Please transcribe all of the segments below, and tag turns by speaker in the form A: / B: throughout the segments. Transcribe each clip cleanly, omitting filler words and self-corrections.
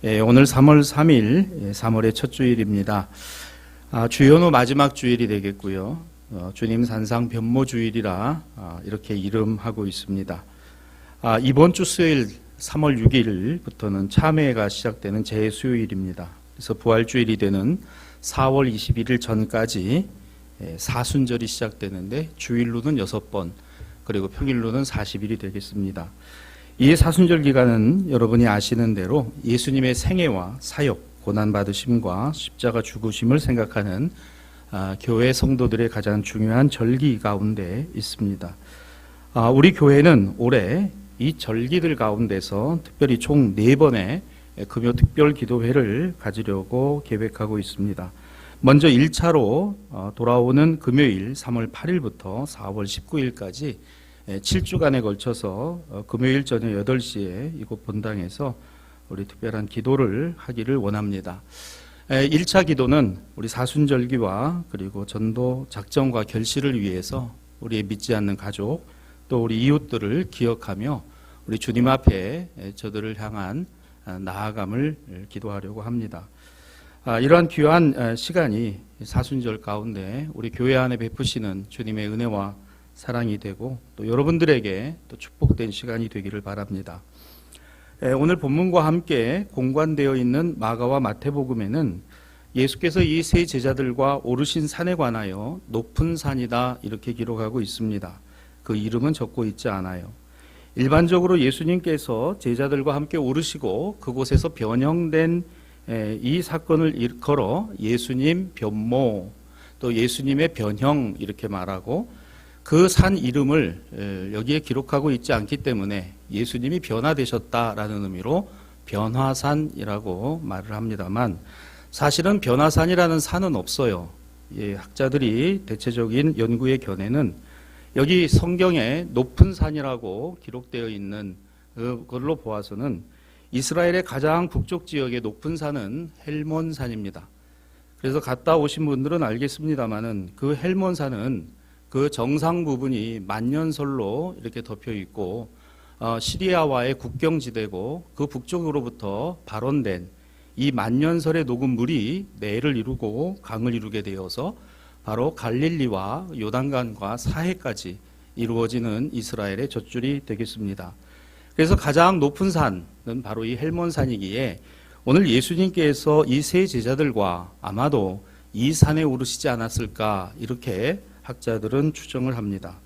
A: 오늘 3월 3일, 3월의 첫 주일입니다. 주연후 마지막 주일이 되겠고요. 주님 산상 변모 주일이라 이렇게 이름하고 있습니다. 이번 주 수요일 3월 6일부터는 참회가 시작되는 재수요일입니다. 그래서 부활주일이 되는 4월 21일 전까지 사순절이 시작되는데 주일로는 6번, 그리고 평일로는 40일이 되겠습니다. 이 사순절 기간은 여러분이 아시는 대로 예수님의 생애와 사역, 고난받으심과 십자가 죽으심을 생각하는 교회 성도들의 가장 중요한 절기 가운데 있습니다. 우리 교회는 올해 이 절기들 가운데서 특별히 총 4번의 금요 특별 기도회를 가지려고 계획하고 있습니다. 먼저 1차로 돌아오는 금요일 3월 8일부터 4월 19일까지 7주간에 걸쳐서 금요일 저녁 8시에 이곳 본당에서 우리 특별한 기도를 하기를 원합니다. 1차 기도는 우리 사순절기와 그리고 전도 작정과 결실을 위해서 우리의 믿지 않는 가족 또 우리 이웃들을 기억하며 우리 주님 앞에 저들을 향한 나아감을 기도하려고 합니다. 이러한 귀한 시간이 사순절 가운데 우리 교회 안에 베푸시는 주님의 은혜와 사랑이 되고 또 여러분들에게 또 축복된 시간이 되기를 바랍니다. 오늘 본문과 함께 공관되어 있는 마가와 마태복음에는 예수께서 이 세 제자들과 오르신 산에 관하여 높은 산이다 이렇게 기록하고 있습니다. 그 이름은 적고 있지 않아요. 일반적으로 예수님께서 제자들과 함께 오르시고 그곳에서 변형된 이 사건을 일컬어 예수님 변모 또 예수님의 변형 이렇게 말하고 그 산 이름을 여기에 기록하고 있지 않기 때문에 예수님이 변화되셨다라는 의미로 변화산이라고 말을 합니다만 사실은 변화산이라는 산은 없어요. 학자들이 대체적인 연구의 견해는 여기 성경에 높은 산이라고 기록되어 있는 그걸로 보아서는 이스라엘의 가장 북쪽 지역의 높은 산은 헬몬산입니다. 그래서 갔다 오신 분들은 알겠습니다만은 그 헬몬산은 그 정상 부분이 만년설로 이렇게 덮여 있고 시리아와의 국경지대고 그 북쪽으로부터 발원된 이 만년설의 녹은 물이 내를 이루고 강을 이루게 되어서 바로 갈릴리와 요단강과 사해까지 이루어지는 이스라엘의 젖줄이 되겠습니다. 그래서 가장 높은 산은 바로 이 헬몬산이기에 오늘 예수님께서 이 세 제자들과 아마도 이 산에 오르시지 않았을까 이렇게 학자들은 추정을 합니다.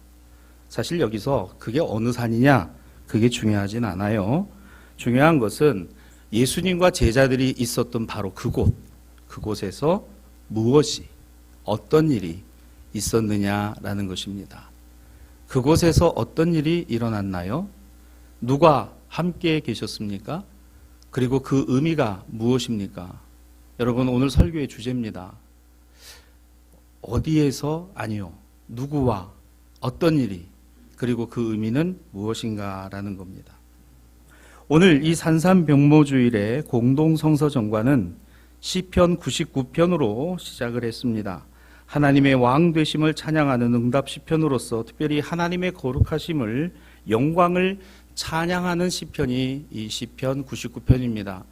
A: 사실 여기서 그게 어느 산이냐 그게 중요하진 않아요. 중요한 것은 예수님과 제자들이 있었던 바로 그곳에서 무엇이 어떤 일이 있었느냐라는 것입니다. 그곳에서 어떤 일이 일어났나요? 누가 함께 계셨습니까? 그리고 그 의미가 무엇입니까? 여러분 오늘 설교의 주제입니다. 어디에서 아니요. 누구와 어떤 일이 그리고 그 의미는 무엇인가라는 겁니다. 오늘 이 산삼병모주일의 공동성서정과는 시편 99편으로 시작을 했습니다. 하나님의 왕 되심을 찬양하는 응답 시편으로서 특별히 하나님의 거룩하심을 영광을 찬양하는 시편이 이 시편 99편입니다.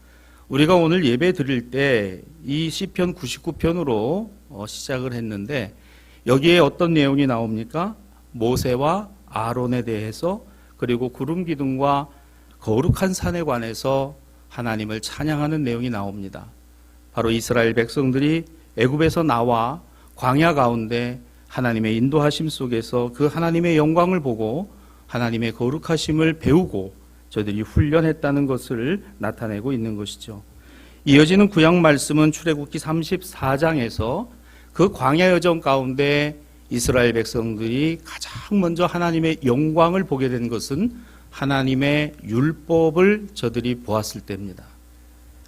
A: 우리가 오늘 예배 드릴 때 이 시편 99편으로 시작을 했는데 여기에 어떤 내용이 나옵니까? 모세와 아론에 대해서 그리고 구름 기둥과 거룩한 산에 관해서 하나님을 찬양하는 내용이 나옵니다. 바로 이스라엘 백성들이 애굽에서 나와 광야 가운데 하나님의 인도하심 속에서 그 하나님의 영광을 보고 하나님의 거룩하심을 배우고 저들이 훈련했다는 것을 나타내고 있는 것이죠. 이어지는 구약 말씀은 출애굽기 34장에서 그 광야 여정 가운데 이스라엘 백성들이 가장 먼저 하나님의 영광을 보게 된 것은 하나님의 율법을 저들이 보았을 때입니다.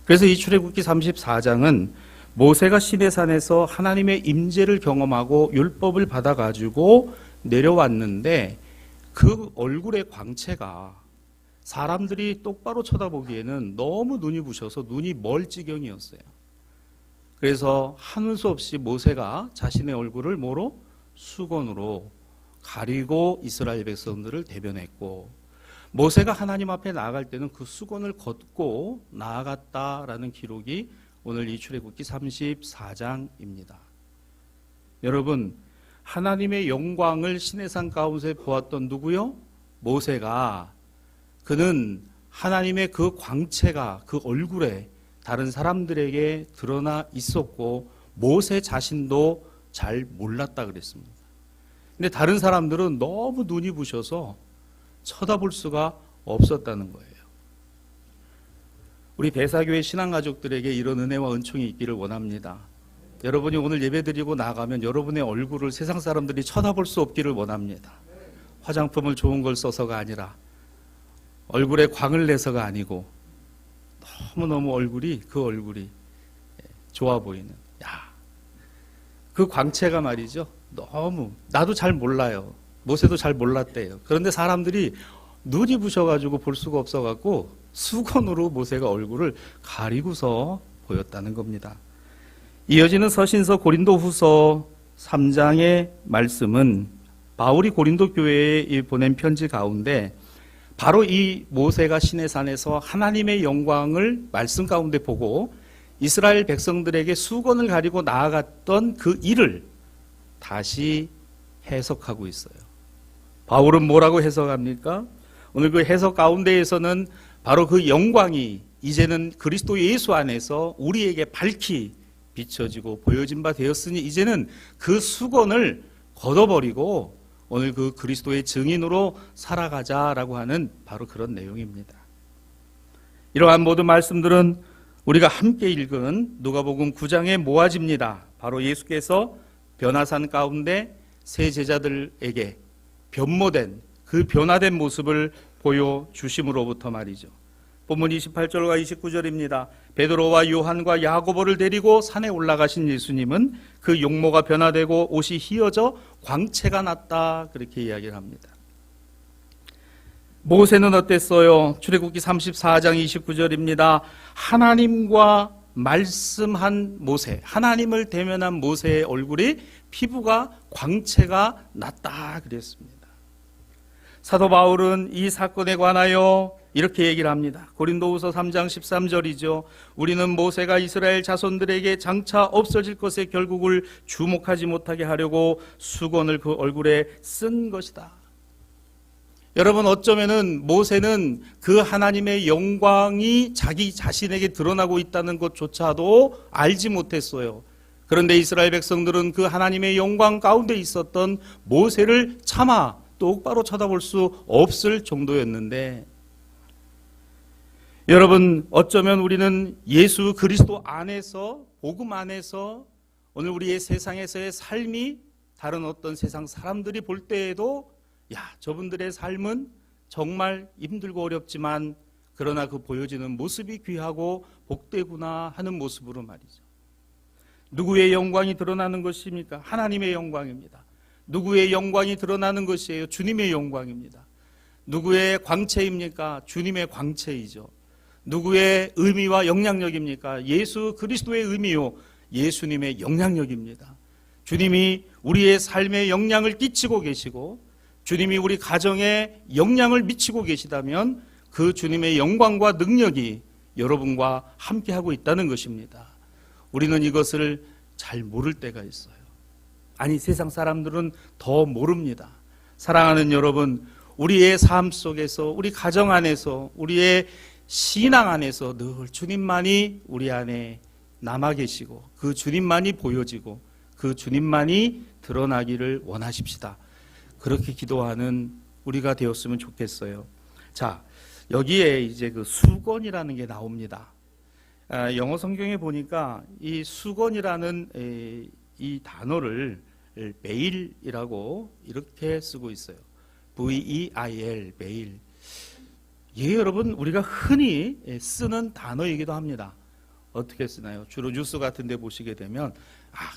A: 그래서 이 출애굽기 34장은 모세가 시내산에서 하나님의 임재를 경험하고 율법을 받아가지고 내려왔는데 그 얼굴의 광채가 사람들이 똑바로 쳐다보기에는 너무 눈이 부셔서 눈이 멀 지경이었어요. 그래서 하는 수 없이 모세가 자신의 얼굴을 뭐로? 수건으로 가리고 이스라엘 백성들을 대변했고 모세가 하나님 앞에 나아갈 때는 그 수건을 걷고 나아갔다라는 기록이 오늘 이 출애굽기 34장입니다. 여러분, 하나님의 영광을 시내산 가운데 보았던 누구요? 모세가. 그는 하나님의 그 광채가 그 얼굴에 다른 사람들에게 드러나 있었고 모세 자신도 잘 몰랐다 그랬습니다. 근데 다른 사람들은 너무 눈이 부셔서 쳐다볼 수가 없었다는 거예요. 우리 배사교회 신앙가족들에게 이런 은혜와 은총이 있기를 원합니다. 여러분이 오늘 예배드리고 나가면 여러분의 얼굴을 세상 사람들이 쳐다볼 수 없기를 원합니다. 화장품을 좋은 걸 써서가 아니라 얼굴에 광을 내서가 아니고 너무너무 그 얼굴이 좋아 보이는, 그 광채가 말이죠. 너무, 나도 잘 몰라요. 모세도 잘 몰랐대요. 그런데 사람들이 눈이 부셔가지고 볼 수가 없어갖고 수건으로 모세가 얼굴을 가리고서 보였다는 겁니다. 이어지는 서신서 고린도후서 3장의 말씀은 바울이 고린도 교회에 보낸 편지 가운데 바로 이 모세가 시내산에서 하나님의 영광을 말씀 가운데 보고 이스라엘 백성들에게 수건을 가리고 나아갔던 그 일을 다시 해석하고 있어요. 바울은 뭐라고 해석합니까? 오늘 그 해석 가운데에서는 바로 그 영광이 이제는 그리스도 예수 안에서 우리에게 밝히 비춰지고 보여진 바 되었으니 이제는 그 수건을 걷어버리고 오늘 그 그리스도의 증인으로 살아가자라고 하는 바로 그런 내용입니다. 이러한 모든 말씀들은 우리가 함께 읽은 누가복음 9장의 모아집니다. 바로 예수께서 변화산 가운데 세 제자들에게 변모된 그 변화된 모습을 보여주심으로부터 말이죠. 본문 28절과 29절입니다. 베드로와 요한과 야고보를 데리고 산에 올라가신 예수님은 그 용모가 변화되고 옷이 휘어져 광채가 났다, 그렇게 이야기를 합니다. 모세는 어땠어요? 출애굽기 34장 29절입니다. 하나님과 말씀한 모세, 하나님을 대면한 모세의 얼굴이 피부가 광채가 났다 그랬습니다. 사도 바울은 이 사건에 관하여 이렇게 얘기를 합니다. 고린도후서 3장 13절이죠. 우리는 모세가 이스라엘 자손들에게 장차 없어질 것의 결국을 주목하지 못하게 하려고 수건을 그 얼굴에 쓴 것이다. 여러분, 어쩌면은 모세는 그 하나님의 영광이 자기 자신에게 드러나고 있다는 것조차도 알지 못했어요. 그런데 이스라엘 백성들은 그 하나님의 영광 가운데 있었던 모세를 차마 똑바로 쳐다볼 수 없을 정도였는데, 여러분, 어쩌면 우리는 예수 그리스도 안에서, 복음 안에서 오늘 우리의 세상에서의 삶이 다른 어떤 세상 사람들이 볼 때에도 저분들의 삶은 정말 힘들고 어렵지만 그러나 그 보여지는 모습이 귀하고 복되구나 하는 모습으로 말이죠. 누구의 영광이 드러나는 것입니까? 하나님의 영광입니다. 누구의 영광이 드러나는 것이에요? 주님의 영광입니다. 누구의 광채입니까? 주님의 광채이죠. 누구의 의미와 영향력입니까? 예수 그리스도의 의미요, 예수님의 영향력입니다. 주님이 우리의 삶에 영향을 끼치고 계시고 주님이 우리 가정에 영향을 미치고 계시다면 그 주님의 영광과 능력이 여러분과 함께하고 있다는 것입니다. 우리는 이것을 잘 모를 때가 있어요. 아니, 세상 사람들은 더 모릅니다. 사랑하는 여러분, 우리의 삶 속에서, 우리 가정 안에서, 우리의 신앙 안에서 늘 주님만이 우리 안에 남아 계시고 그 주님만이 보여지고 그 주님만이 드러나기를 원하십시다. 그렇게 기도하는 우리가 되었으면 좋겠어요. 자, 여기에 이제 그 수건이라는 게 나옵니다. 영어 성경에 보니까 이 수건이라는 이 단어를 베일이라고 이렇게 쓰고 있어요. V-E-I-L, 베일. 예, 여러분, 우리가 흔히 쓰는 단어이기도 합니다. 어떻게 쓰나요? 주로 뉴스 같은 데 보시게 되면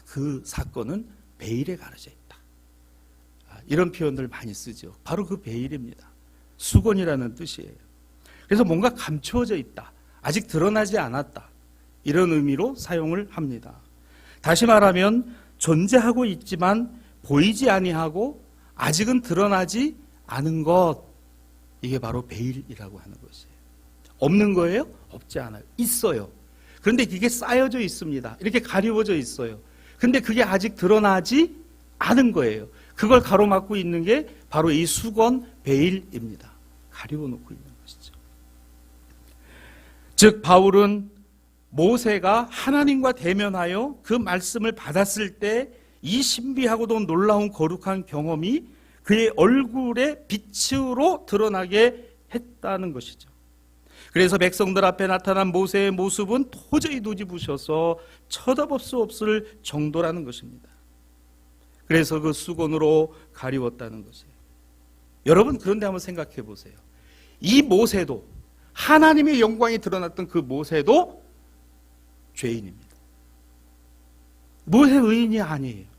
A: 그 사건은 베일에 가려져 있다. 이런 표현들 많이 쓰죠. 바로 그 베일입니다. 수건이라는 뜻이에요. 그래서 뭔가 감추어져 있다, 아직 드러나지 않았다, 이런 의미로 사용을 합니다. 다시 말하면 존재하고 있지만 보이지 아니하고 아직은 드러나지 않은 것, 이게 바로 베일이라고 하는 것이에요. 없는 거예요? 없지 않아요. 있어요. 그런데 이게 쌓여져 있습니다. 이렇게 가리워져 있어요. 근데 그게 아직 드러나지 않은 거예요. 그걸 가로막고 있는 게 바로 이 수건 베일입니다. 가리워 놓고 있는 것이죠. 즉 바울은 모세가 하나님과 대면하여 그 말씀을 받았을 때 이 신비하고도 놀라운 거룩한 경험이 그의 얼굴의 빛으로 드러나게 했다는 것이죠. 그래서 백성들 앞에 나타난 모세의 모습은 도저히 뒤집으셔서 쳐다볼 수 없을 정도라는 것입니다. 그래서 그 수건으로 가리웠다는 것이에요. 여러분, 그런데 한번 생각해 보세요. 이 모세도, 하나님의 영광이 드러났던 그 모세도 죄인입니다. 모세 의인이 아니에요.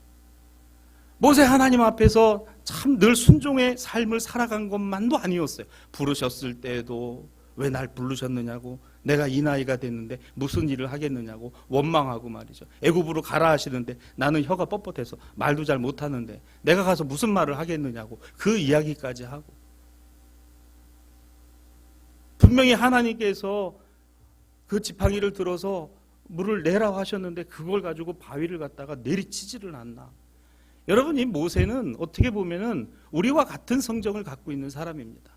A: 모세 하나님 앞에서 참 늘 순종의 삶을 살아간 것만도 아니었어요. 부르셨을 때도 왜 날 부르셨느냐고, 내가 이 나이가 됐는데 무슨 일을 하겠느냐고 원망하고 말이죠. 애굽으로 가라 하시는데 나는 혀가 뻣뻣해서 말도 잘 못하는데 내가 가서 무슨 말을 하겠느냐고 그 이야기까지 하고, 분명히 하나님께서 그 지팡이를 들어서 물을 내라고 하셨는데 그걸 가지고 바위를 갖다가 내리치지를 않나. 여러분, 이 모세는 어떻게 보면은 우리와 같은 성정을 갖고 있는 사람입니다.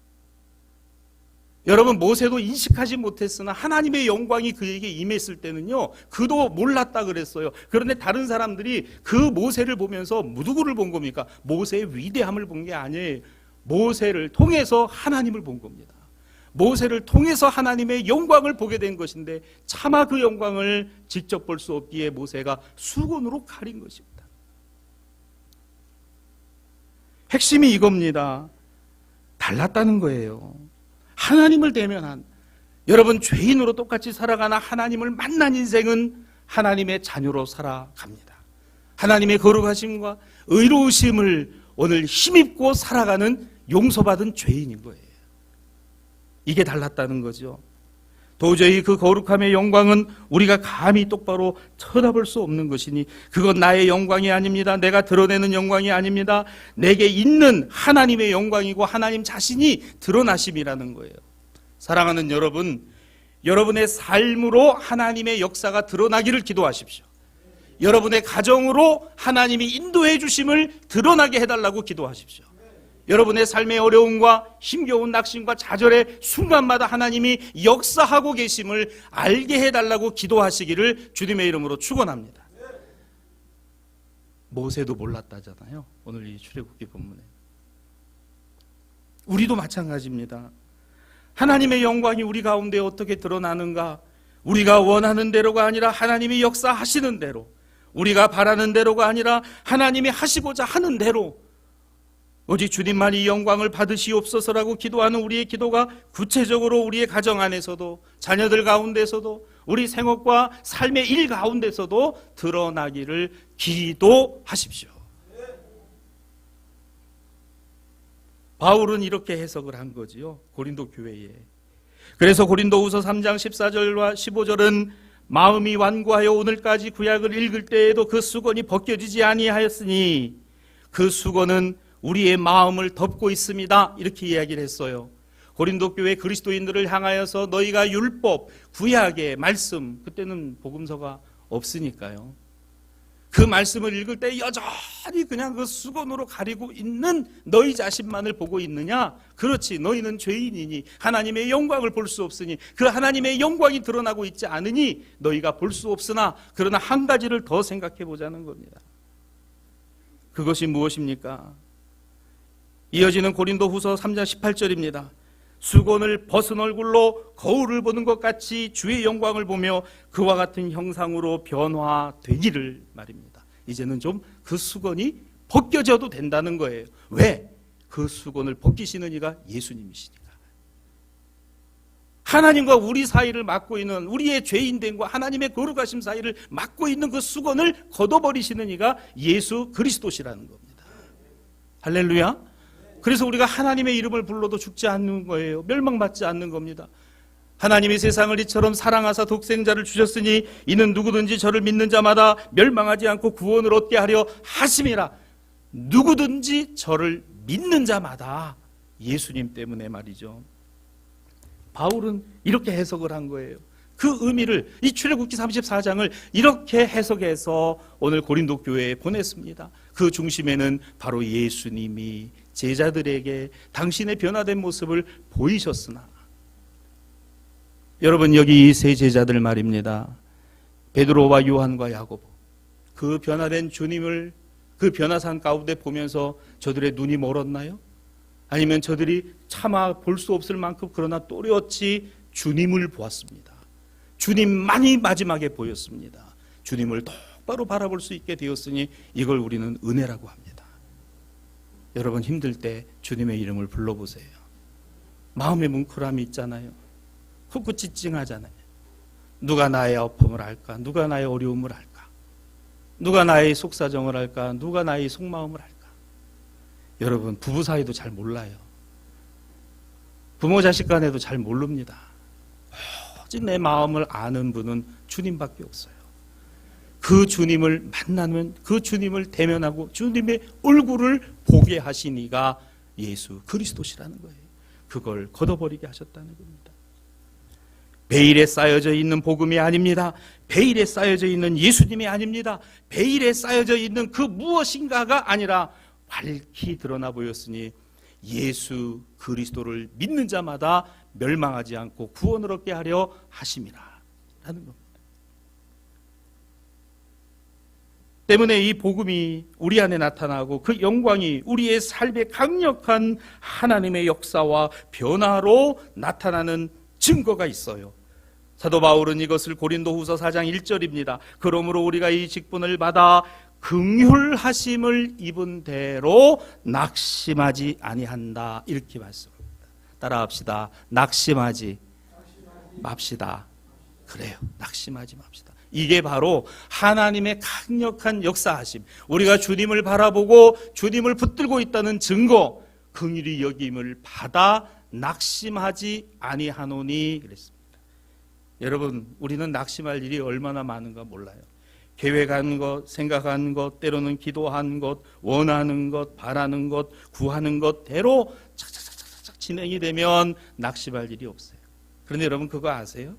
A: 여러분, 모세도 인식하지 못했으나 하나님의 영광이 그에게 임했을 때는요, 그도 몰랐다 그랬어요. 그런데 다른 사람들이 그 모세를 보면서 누구를 본 겁니까? 모세의 위대함을 본 게 아니에요. 모세를 통해서 하나님을 본 겁니다. 모세를 통해서 하나님의 영광을 보게 된 것인데 차마 그 영광을 직접 볼 수 없기에 모세가 수건으로 가린 것입니다. 핵심이 이겁니다. 달랐다는 거예요. 하나님을 대면한, 여러분, 죄인으로 똑같이 살아가나 하나님을 만난 인생은 하나님의 자녀로 살아갑니다. 하나님의 거룩하심과 의로우심을 오늘 힘입고 살아가는 용서받은 죄인인 거예요. 이게 달랐다는 거죠. 도저히 그 거룩함의 영광은 우리가 감히 똑바로 쳐다볼 수 없는 것이니 그건 나의 영광이 아닙니다. 내가 드러내는 영광이 아닙니다. 내게 있는 하나님의 영광이고 하나님 자신이 드러나심이라는 거예요. 사랑하는 여러분, 여러분의 삶으로 하나님의 역사가 드러나기를 기도하십시오. 여러분의 가정으로 하나님이 인도해 주심을 드러나게 해달라고 기도하십시오. 여러분의 삶의 어려움과 힘겨운 낙심과 좌절의 순간마다 하나님이 역사하고 계심을 알게 해달라고 기도하시기를 주님의 이름으로 축원합니다. 모세도 몰랐다잖아요. 오늘 이 출애굽기 본문에. 우리도 마찬가지입니다. 하나님의 영광이 우리 가운데 어떻게 드러나는가? 우리가 원하는 대로가 아니라 하나님이 역사하시는 대로, 우리가 바라는 대로가 아니라 하나님이 하시고자 하는 대로, 오직 주님만이 영광을 받으시옵소서라고 기도하는 우리의 기도가 구체적으로 우리의 가정 안에서도, 자녀들 가운데서도, 우리 생업과 삶의 일 가운데서도 드러나기를 기도하십시오. 바울은 이렇게 해석을 한 거지요, 고린도 교회에. 그래서 고린도후서 3장 14절과 15절은 마음이 완고하여 오늘까지 구약을 읽을 때에도 그 수건이 벗겨지지 아니하였으니 그 수건은 우리의 마음을 덮고 있습니다. 이렇게 이야기를 했어요. 고린도 교회 그리스도인들을 향하여서 너희가 율법, 구약의 말씀, 그때는 복음서가 없으니까요, 그 말씀을 읽을 때 여전히 그냥 그 수건으로 가리고 있는 너희 자신만을 보고 있느냐? 그렇지, 너희는 죄인이니 하나님의 영광을 볼 수 없으니, 그 하나님의 영광이 드러나고 있지 않으니 너희가 볼 수 없으나, 그러나 한 가지를 더 생각해 보자는 겁니다. 그것이 무엇입니까? 이어지는 고린도후서 3장 18절입니다. 수건을 벗은 얼굴로 거울을 보는 것 같이 주의 영광을 보며 그와 같은 형상으로 변화되기를 말입니다. 이제는 좀 그 수건이 벗겨져도 된다는 거예요. 왜? 그 수건을 벗기시는 이가 예수님이시니까. 하나님과 우리 사이를 막고 있는, 우리의 죄인됨과 하나님의 거룩하심 사이를 막고 있는 그 수건을 걷어버리시는 이가 예수 그리스도시라는 겁니다. 할렐루야. 그래서 우리가 하나님의 이름을 불러도 죽지 않는 거예요. 멸망받지 않는 겁니다. 하나님이 세상을 이처럼 사랑하사 독생자를 주셨으니 이는 누구든지 저를 믿는 자마다 멸망하지 않고 구원을 얻게 하려 하심이라. 누구든지 저를 믿는 자마다, 예수님 때문에 말이죠. 바울은 이렇게 해석을 한 거예요. 그 의미를, 이 출애굽기 34장을 이렇게 해석해서 오늘 고린도 교회에 보냈습니다. 그 중심에는 바로 예수님이 제자들에게 당신의 변화된 모습을 보이셨으나, 여러분 여기 이 세 제자들 말입니다. 베드로와 요한과 야고보, 그 변화된 주님을 그 변화산 가운데 보면서 저들의 눈이 멀었나요? 아니면 저들이 차마 볼 수 없을 만큼 그러나 또렷이 주님을 보았습니다. 주님만이 마지막에 보였습니다. 주님을 똑바로 바라볼 수 있게 되었으니 이걸 우리는 은혜라고 합니다. 여러분 힘들 때 주님의 이름을 불러보세요. 마음의 뭉클함이 있잖아요. 꿋꿋찌찡하잖아요. 누가 나의 아픔을 알까? 누가 나의 어려움을 알까? 누가 나의 속사정을 알까? 누가 나의 속마음을 알까? 여러분 부부 사이도 잘 몰라요. 부모 자식 간에도 잘 모릅니다. 오직 내 마음을 아는 분은 주님밖에 없어요. 그 주님을 만나면, 그 주님을 대면하고 주님의 얼굴을 보게 하신 이가 예수 그리스도시라는 거예요. 그걸 걷어버리게 하셨다는 겁니다. 베일에 쌓여져 있는 복음이 아닙니다. 베일에 쌓여져 있는 예수님이 아닙니다. 베일에 쌓여져 있는 그 무엇인가가 아니라 밝히 드러나 보였으니 예수 그리스도를 믿는 자마다 멸망하지 않고 구원을 얻게 하려 하심이라 라는 겁니다. 때문에 이 복음이 우리 안에 나타나고 그 영광이 우리의 삶의 강력한 하나님의 역사와 변화로 나타나는 증거가 있어요. 사도 바울은 이것을 고린도후서 4장 1절입니다. 그러므로 우리가 이 직분을 받아 긍휼하심을 입은 대로 낙심하지 아니한다, 이렇게 말씀합니다. 따라합시다. 낙심하지 맙시다. 그래요. 낙심하지 맙시다. 이게 바로 하나님의 강력한 역사하심, 우리가 주님을 바라보고 주님을 붙들고 있다는 증거, 긍휼히 여김을 받아 낙심하지 아니하노니 그랬습니다. 여러분 우리는 낙심할 일이 얼마나 많은가 몰라요. 계획한 것, 생각한 것, 때로는 기도한 것, 원하는 것, 바라는 것, 구하는 것대로 착착착착 진행이 되면 낙심할 일이 없어요. 그런데 여러분 그거 아세요?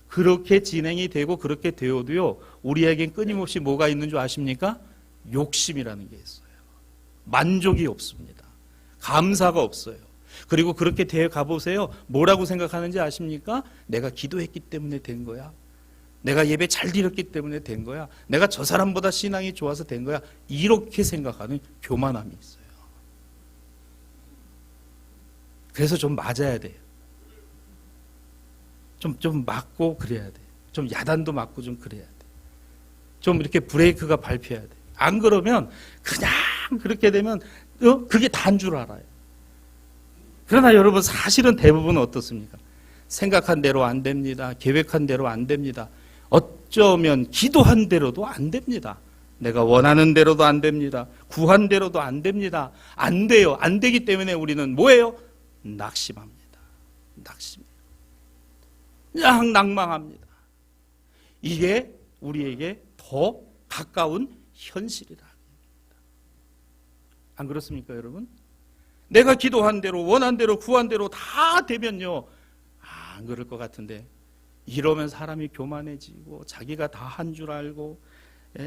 A: 그렇게 진행이 되고 그렇게 되어도요, 우리에겐 끊임없이 뭐가 있는 줄 아십니까? 욕심이라는 게 있어요. 만족이 없습니다. 감사가 없어요. 그리고 그렇게 되어 가보세요. 뭐라고 생각하는지 아십니까? 내가 기도했기 때문에 된 거야. 내가 예배 잘 드렸기 때문에 된 거야. 내가 저 사람보다 신앙이 좋아서 된 거야. 이렇게 생각하는 교만함이 있어요. 그래서 좀 맞아야 돼요. 좀 맞고 그래야 돼. 좀 야단도 맞고 좀 그래야 돼. 좀 이렇게 브레이크가 밟혀야 돼. 안 그러면 그냥 그렇게 되면 그게 다인 줄 알아요. 그러나 여러분 사실은 대부분은 어떻습니까? 생각한 대로 안 됩니다. 계획한 대로 안 됩니다. 어쩌면 기도한 대로도 안 됩니다. 내가 원하는 대로도 안 됩니다. 구한 대로도 안 됩니다. 안 돼요. 안 되기 때문에 우리는 뭐예요? 낙심합니다. 낙심해요. 그냥 낭망합니다. 이게 우리에게 더 가까운 현실이다. 안 그렇습니까, 여러분? 내가 기도한 대로, 원한 대로, 구한 대로 다 되면요, 안 그럴 것 같은데, 이러면 사람이 교만해지고 자기가 다 한 줄 알고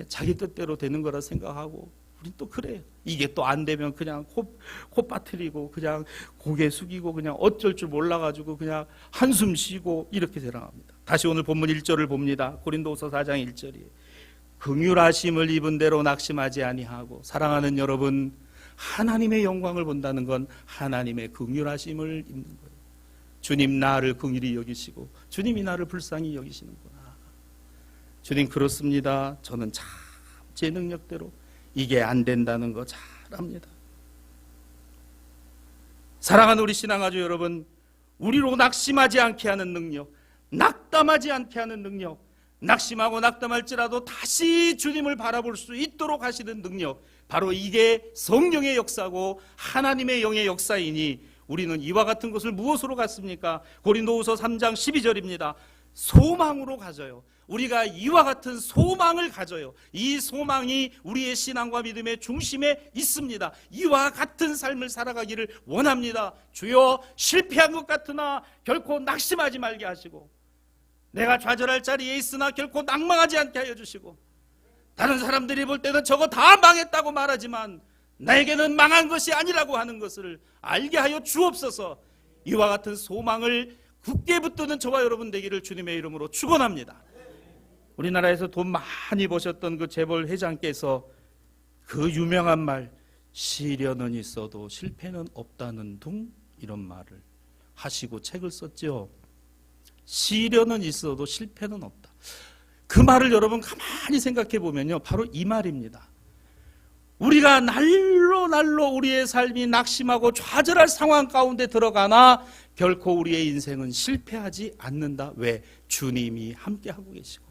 A: 자기 뜻대로 되는 거라 생각하고, 우린 또 그래요. 이게 또 안 되면 그냥 코 빠뜨리고 그냥 고개 숙이고 그냥 어쩔 줄 몰라가지고 그냥 한숨 쉬고 이렇게 되랑합니다. 다시 오늘 본문 1절을 봅니다. 고린도후서 4장 1절이에요. 긍휼하심을 입은 대로 낙심하지 아니하고. 사랑하는 여러분, 하나님의 영광을 본다는 건 하나님의 긍휼하심을 입는 거예요. 주님 나를 긍휼히 여기시고 주님이 나를 불쌍히 여기시는구나. 주님 그렇습니다. 저는 참 제 능력대로 이게 안 된다는 거 잘 압니다. 사랑하는 우리 신앙아주 여러분, 우리로 낙심하지 않게 하는 능력, 낙담하지 않게 하는 능력, 낙심하고 낙담할지라도 다시 주님을 바라볼 수 있도록 하시는 능력, 바로 이게 성령의 역사고 하나님의 영의 역사이니 우리는 이와 같은 것을 무엇으로 갖습니까? 고린도후서 3장 12절입니다. 소망으로 가져요.
B: 우리가 이와 같은 소망을 가져요. 이 소망이 우리의 신앙과 믿음의 중심에 있습니다. 이와 같은 삶을 살아가기를 원합니다. 주여, 실패한 것 같으나 결코 낙심하지 말게 하시고, 내가 좌절할 자리에 있으나 결코 낙망하지 않게 하여 주시고, 다른 사람들이 볼 때는 저거 다 망했다고 말하지만 나에게는 망한 것이 아니라고 하는 것을 알게 하여 주옵소서. 이와 같은 소망을 굳게 붙드는 저와 여러분 되기를 주님의 이름으로 축원합니다. 우리나라에서 돈 많이 버셨던 그 재벌 회장께서 그 유명한 말, 시련은 있어도 실패는 없다는 둥, 이런 말을 하시고 책을 썼죠. 시련은 있어도 실패는 없다. 그 말을 여러분 가만히 생각해 보면요, 바로 이 말입니다. 우리가 날로 우리의 삶이 낙심하고 좌절할 상황 가운데 들어가나 결코 우리의 인생은 실패하지 않는다. 왜? 주님이 함께하고 계시고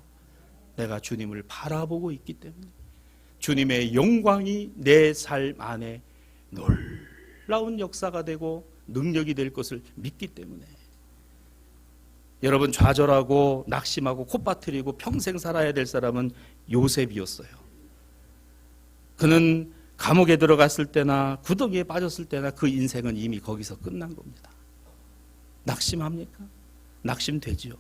B: 내가 주님을 바라보고 있기 때문에, 주님의 영광이 내 삶 안에 놀라운 역사가 되고 능력이 될 것을 믿기 때문에, 여러분, 좌절하고 낙심하고 콧바트리고 평생 살아야 될 사람은 요셉이었어요. 그는 감옥에 들어갔을 때나 구덩이에 빠졌을 때나 그 인생은 이미 거기서 끝난 겁니다. 낙심합니까? 낙심되지요.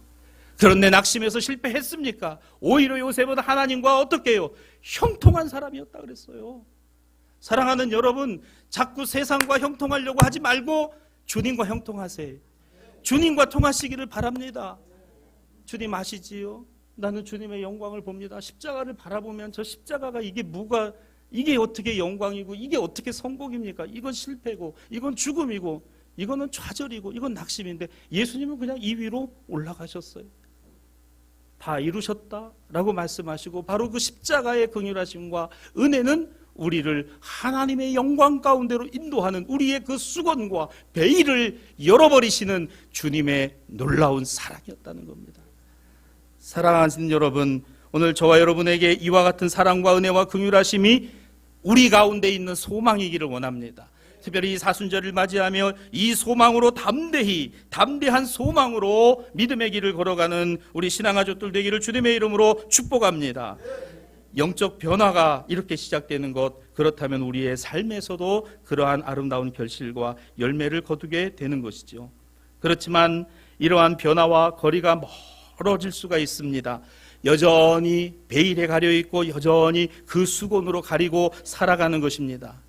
B: 그런데 낙심해서 실패했습니까? 오히려 요셉은 하나님과 어떻게 해요? 형통한 사람이었다 그랬어요. 사랑하는 여러분, 자꾸 세상과 형통하려고 하지 말고 주님과 형통하세요. 주님과 통하시기를 바랍니다. 주님 아시지요? 나는 주님의 영광을 봅니다. 십자가를 바라보면 저 십자가가 이게 어떻게 영광이고 이게 어떻게 성공입니까? 이건 실패고 이건 죽음이고 이거는 좌절이고 이건 낙심인데, 예수님은 그냥 이 위로 올라가셨어요. 다 이루셨다라고 말씀하시고, 바로 그 십자가의 긍휼하심과 은혜는 우리를 하나님의 영광 가운데로 인도하는 우리의 그 수건과 베일을 열어버리시는 주님의 놀라운 사랑이었다는 겁니다. 사랑하는 여러분, 오늘 저와 여러분에게 이와 같은 사랑과 은혜와 긍휼하심이 우리 가운데 있는 소망이기를 원합니다. 특별히 이 사순절을 맞이하며 이 소망으로 담대한 소망으로 믿음의 길을 걸어가는 우리 신앙가족들 되기를 주님의 이름으로 축복합니다. 영적 변화가 이렇게 시작되는 것, 그렇다면 우리의 삶에서도 그러한 아름다운 결실과 열매를 거두게 되는 것이죠. 그렇지만 이러한 변화와 거리가 멀어질 수가 있습니다. 여전히 베일에 가려 있고 여전히 그 수건으로 가리고 살아가는 것입니다.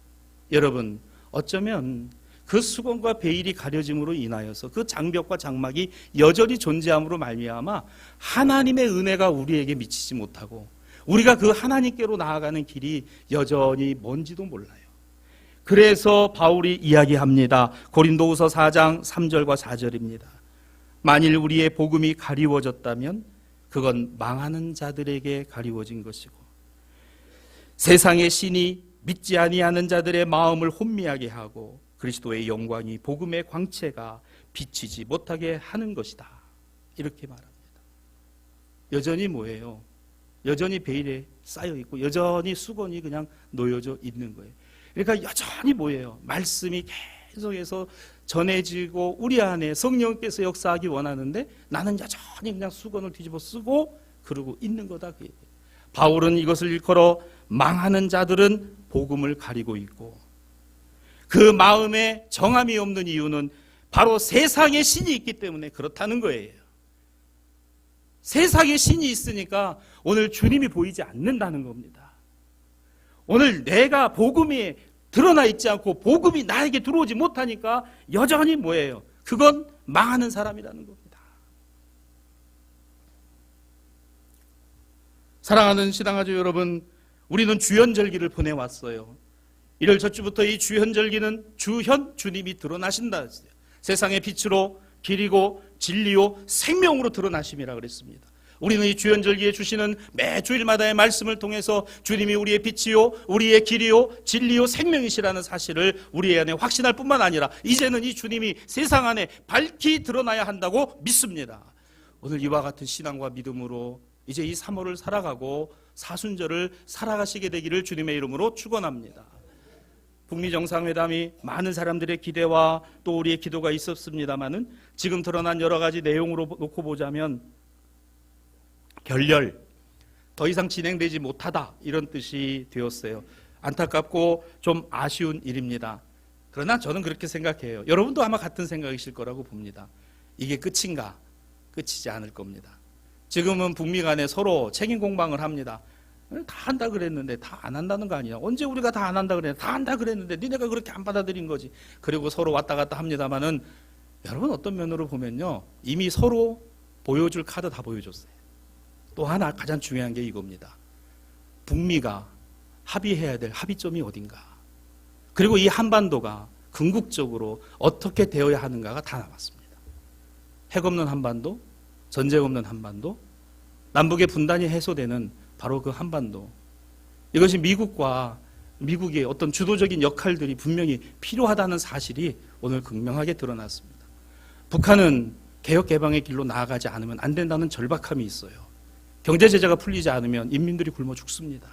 B: 여러분, 어쩌면 그 수건과 베일이 가려짐으로 인하여서 그 장벽과 장막이 여전히 존재함으로 말미암아 하나님의 은혜가 우리에게 미치지 못하고 우리가 그 하나님께로 나아가는 길이 여전히 뭔지도 몰라요. 그래서 바울이 이야기합니다. 고린도후서 4장 3절과 4절입니다. 만일 우리의 복음이 가리워졌다면 그건 망하는 자들에게 가리워진 것이고, 세상의 신이 믿지 아니하는 자들의 마음을 혼미하게 하고 그리스도의 영광이 복음의 광채가 비치지 못하게 하는 것이다. 이렇게 말합니다. 여전히 뭐예요? 여전히 베일에 쌓여 있고 여전히 수건이 그냥 놓여져 있는 거예요. 그러니까 여전히 뭐예요? 말씀이 계속해서 전해지고 우리 안에 성령께서 역사하기 원하는데 나는 여전히 그냥 수건을 뒤집어 쓰고 그러고 있는 거다. 바울은 이것을 일컬어 망하는 자들은 복음을 가리고 있고, 그 마음에 정함이 없는 이유는 바로 세상의 신이 있기 때문에 그렇다는 거예요. 세상의 신이 있으니까 오늘 주님이 보이지 않는다는 겁니다. 오늘 내가 복음이 드러나 있지 않고 복음이 나에게 들어오지 못하니까 여전히 뭐예요? 그건 망하는 사람이라는 겁니다. 사랑하는 신앙가족 여러분, 우리는 주현절기를 보내왔어요. 1월 첫 주부터 이 주현절기는 주님이 드러나신다 했어요. 세상의 빛으로 길이고 진리요 생명으로 드러나심이라 그랬습니다. 우리는 이 주현절기에 주시는 매 주일마다의 말씀을 통해서 주님이 우리의 빛이요 우리의 길이요 진리요 생명이시라는 사실을 우리 안에 확신할 뿐만 아니라 이제는 이 주님이 세상 안에 밝히 드러나야 한다고 믿습니다. 오늘 이와 같은 신앙과 믿음으로 이제 이 3월을 살아가고 사순절을 살아가시게 되기를 주님의 이름으로 축원합니다. 북미 정상회담이 많은 사람들의 기대와 또 우리의 기도가 있었습니다마는 지금 드러난 여러 가지 내용으로 놓고 보자면 결렬, 더 이상 진행되지 못하다 이런 뜻이 되었어요. 안타깝고 좀 아쉬운 일입니다. 그러나 저는 그렇게 생각해요. 여러분도 아마 같은 생각이실 거라고 봅니다. 이게 끝인가? 끝이지 않을 겁니다. 지금은 북미 간에 서로 책임 공방을 합니다. 다 한다 그랬는데 다 안 한다는 거 아니야. 언제 우리가 다 안 한다 그랬는데 다 한다 그랬는데 니네가 그렇게 안 받아들인 거지. 그리고 서로 왔다 갔다 합니다만은 여러분 어떤 면으로 보면요, 이미 서로 보여줄 카드 다 보여줬어요. 또 하나 가장 중요한 게 이겁니다. 북미가 합의해야 될 합의점이 어딘가, 그리고 이 한반도가 궁극적으로 어떻게 되어야 하는가가 다 남았습니다. 핵 없는 한반도, 전쟁 없는 한반도, 남북의 분단이 해소되는 바로 그 한반도, 이것이 미국의 어떤 주도적인 역할들이 분명히 필요하다는 사실이 오늘 극명하게 드러났습니다. 북한은 개혁 개방의 길로 나아가지 않으면 안 된다는 절박함이 있어요. 경제 제재가 풀리지 않으면 인민들이 굶어 죽습니다.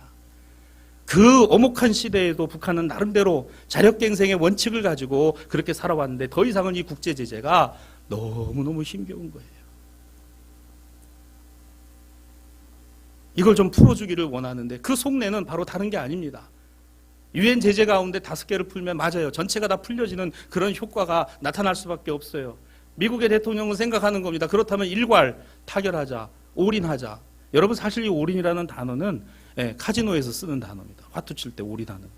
B: 그 엄혹한 시대에도 북한은 나름대로 자력갱생의 원칙을 가지고 그렇게 살아왔는데 더 이상은 이 국제 제재가 너무너무 힘겨운 거예요. 이걸 좀 풀어주기를 원하는데 그 속내는 바로 다른 게 아닙니다. 유엔 제재 가운데 5개를 풀면 맞아요. 전체가 다 풀려지는 그런 효과가 나타날 수밖에 없어요. 미국의 대통령은 생각하는 겁니다. 그렇다면 일괄 타결하자, 올인하자. 여러분 사실 이 올인이라는 단어는 카지노에서 쓰는 단어입니다. 화투 칠 때 올인하는.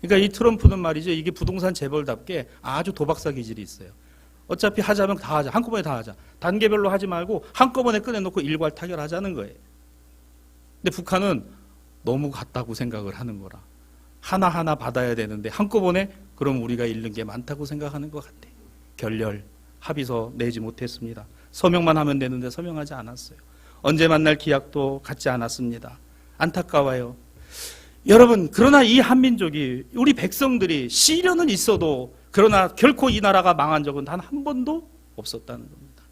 B: 그러니까 이 트럼프는 말이죠. 이게 부동산 재벌답게 아주 도박사 기질이 있어요. 어차피 하자면 다 하자. 한꺼번에 다 하자. 단계별로 하지 말고 한꺼번에 꺼내놓고 일괄 타결하자는 거예요. 근데 북한은 너무 같다고 생각을 하는 거라. 하나하나 받아야 되는데 한꺼번에 그럼 우리가 잃는 게 많다고 생각하는 것 같아요. 결렬, 합의서 내지 못했습니다. 서명만 하면 되는데 서명하지 않았어요. 언제 만날 기약도 갖지 않았습니다. 안타까워요. 여러분, 그러나 이 한민족이, 우리 백성들이 시련은 있어도 그러나 결코 이 나라가 망한 적은 단 한 번도 없었다는 겁니다.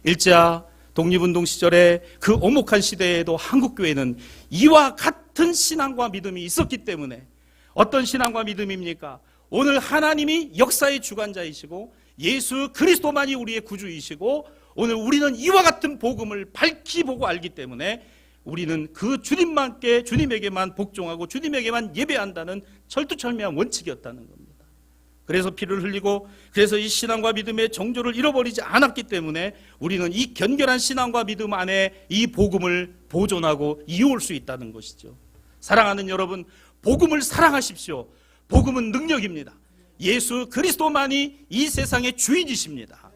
B: 일제와 독립운동 시절에 그 오목한 시대에도 한국교회는 이와 같은 신앙과 믿음이 있었기 때문에, 어떤 신앙과 믿음입니까? 오늘 하나님이 역사의 주관자이시고 예수 그리스도만이 우리의 구주이시고 오늘 우리는 이와 같은 복음을 밝히 보고 알기 때문에 우리는 그 주님에게만 복종하고 주님에게만 예배한다는 철두철미한 원칙이었다는 겁니다. 그래서 피를 흘리고, 그래서 이 신앙과 믿음의 정조를 잃어버리지 않았기 때문에 우리는 이 견결한 신앙과 믿음 안에 이 복음을 보존하고 이어올 수 있다는 것이죠. 사랑하는 여러분, 복음을 사랑하십시오. 복음은 능력입니다. 예수 그리스도만이 이 세상의 주인이십니다.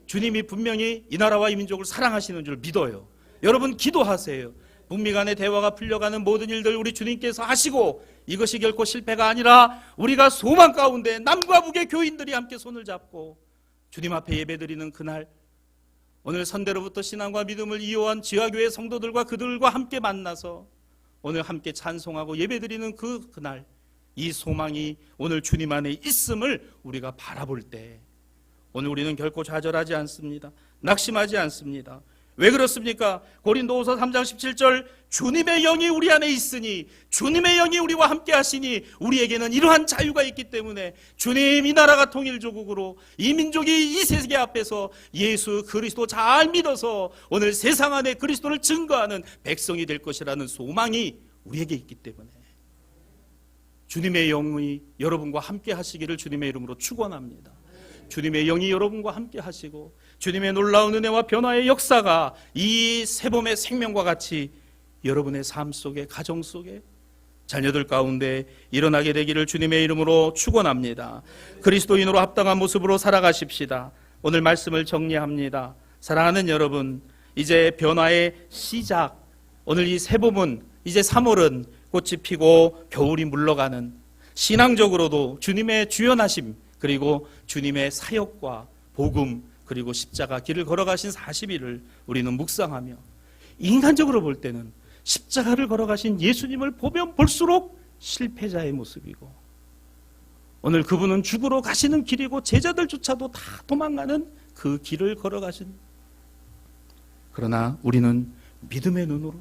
B: 주님이 분명히 이 나라와 이 민족을 사랑하시는 줄 믿어요. 여러분 기도하세요. 북미 간의 대화가 풀려가는 모든 일들 우리 주님께서 하시고, 이것이 결코 실패가 아니라 우리가 소망 가운데 남과 북의 교인들이 함께 손을 잡고 주님 앞에 예배드리는 그날, 오늘 선대로부터 신앙과 믿음을 이어한 지하교회 성도들과 그들과 함께 만나서 오늘 함께 찬송하고 예배드리는 그날, 이 소망이 오늘 주님 안에 있음을 우리가 바라볼 때 오늘 우리는 결코 좌절하지 않습니다. 낙심하지 않습니다. 왜 그렇습니까? 고린도후서 3장 17절, 주님의 영이 우리 안에 있으니, 주님의 영이 우리와 함께 하시니 우리에게는 이러한 자유가 있기 때문에 주님, 이 나라가 통일조국으로 이 민족이 이 세계 앞에서 예수 그리스도 잘 믿어서 오늘 세상 안에 그리스도를 증거하는 백성이 될 것이라는 소망이 우리에게 있기 때문에 주님의 영이 여러분과 함께 하시기를 주님의 이름으로 축원합니다. 주님의 영이 여러분과 함께 하시고 주님의 놀라운 은혜와 변화의 역사가 이 새봄의 생명과 같이 여러분의 삶 속에, 가정 속에, 자녀들 가운데 일어나게 되기를 주님의 이름으로 축원합니다. 그리스도인으로 합당한 모습으로 살아가십시다. 오늘 말씀을 정리합니다. 사랑하는 여러분, 이제 변화의 시작, 오늘 이 새봄은, 이제 3월은 꽃이 피고 겨울이 물러가는, 신앙적으로도 주님의 주연하심, 그리고 주님의 사역과 복음, 그리고 십자가 길을 걸어가신 40일을 우리는 묵상하며, 인간적으로 볼 때는 십자가를 걸어가신 예수님을 보면 볼수록 실패자의 모습이고, 오늘 그분은 죽으러 가시는 길이고 제자들조차도 다 도망가는 그 길을 걸어가신, 그러나 우리는 믿음의 눈으로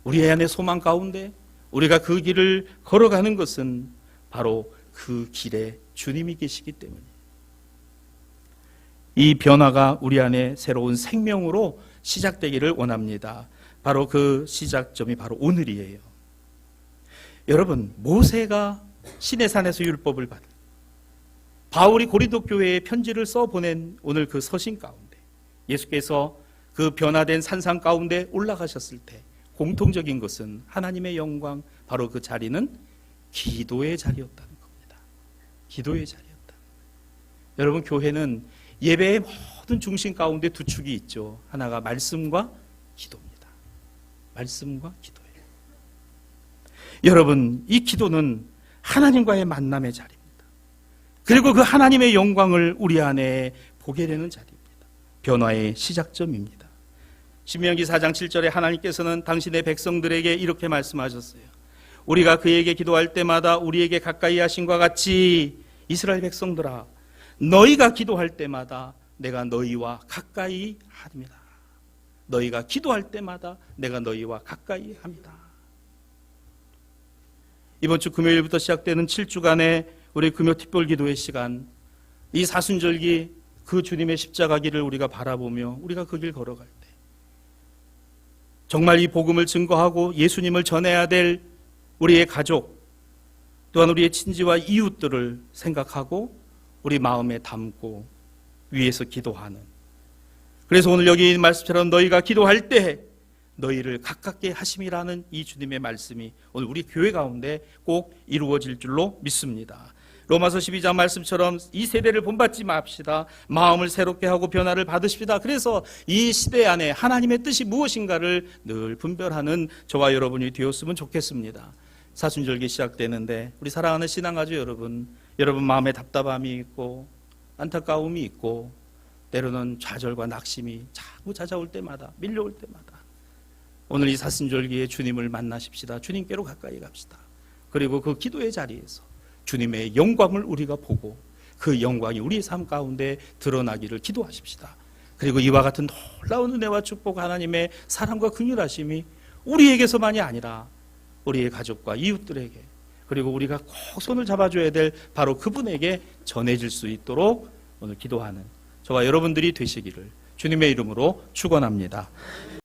B: 우리 안의 소망 가운데 우리가 그 길을 걸어가는 것은 바로 그 길에 주님이 계시기 때문에, 이 변화가 우리 안에 새로운 생명으로 시작되기를 원합니다. 바로 그 시작점이 바로 오늘이에요. 여러분, 모세가 시내산에서 율법을 받은, 바울이 고린도 교회에 편지를 써보낸 오늘 그 서신 가운데, 예수께서 그 변화된 산상 가운데 올라가셨을 때 공통적인 것은 하나님의 영광, 바로 그 자리는 기도의 자리였다는 겁니다. 기도의 자리였다. 여러분, 교회는 예배의 모든 중심 가운데 두 축이 있죠. 하나가 말씀과 기도입니다. 말씀과 기도예요. 여러분, 이 기도는 하나님과의 만남의 자리입니다. 그리고 그 하나님의 영광을 우리 안에 보게 되는 자리입니다. 변화의 시작점입니다. 신명기 4장 7절에 하나님께서는 당신의 백성들에게 이렇게 말씀하셨어요. 우리가 그에게 기도할 때마다 우리에게 가까이 하신과 같이 이스라엘 백성들아, 너희가 기도할 때마다 내가 너희와 가까이 합니다. 너희가 기도할 때마다 내가 너희와 가까이 합니다. 이번 주 금요일부터 시작되는 7주간의 우리 금요 특별 기도의 시간, 이 사순절기 그 주님의 십자가 길을 우리가 바라보며 우리가 그 길 걸어갈 때 정말 이 복음을 증거하고 예수님을 전해야 될 우리의 가족, 또한 우리의 친지와 이웃들을 생각하고 우리 마음에 담고 위에서 기도하는, 그래서 오늘 여기 있는 말씀처럼 너희가 기도할 때 너희를 가깝게 하심이라는 이 주님의 말씀이 오늘 우리 교회 가운데 꼭 이루어질 줄로 믿습니다. 로마서 12장 말씀처럼 이 세대를 본받지 맙시다. 마음을 새롭게 하고 변화를 받으십시다. 그래서 이 시대 안에 하나님의 뜻이 무엇인가를 늘 분별하는 저와 여러분이 되었으면 좋겠습니다. 사순절기 시작되는데 우리 사랑하는 신앙가족 여러분, 여러분 마음에 답답함이 있고 안타까움이 있고 때로는 좌절과 낙심이 자꾸 찾아올 때마다, 밀려올 때마다 오늘 이 사순절기에 주님을 만나십시다. 주님께로 가까이 갑시다. 그리고 그 기도의 자리에서 주님의 영광을 우리가 보고 그 영광이 우리의 삶 가운데 드러나기를 기도하십시다. 그리고 이와 같은 놀라운 은혜와 축복, 하나님의 사랑과 긍휼하심이 우리에게서만이 아니라 우리의 가족과 이웃들에게, 그리고 우리가 꼭 손을 잡아줘야 될 바로 그분에게 전해질 수 있도록 오늘 기도하는 저와 여러분들이 되시기를 주님의 이름으로 축원합니다.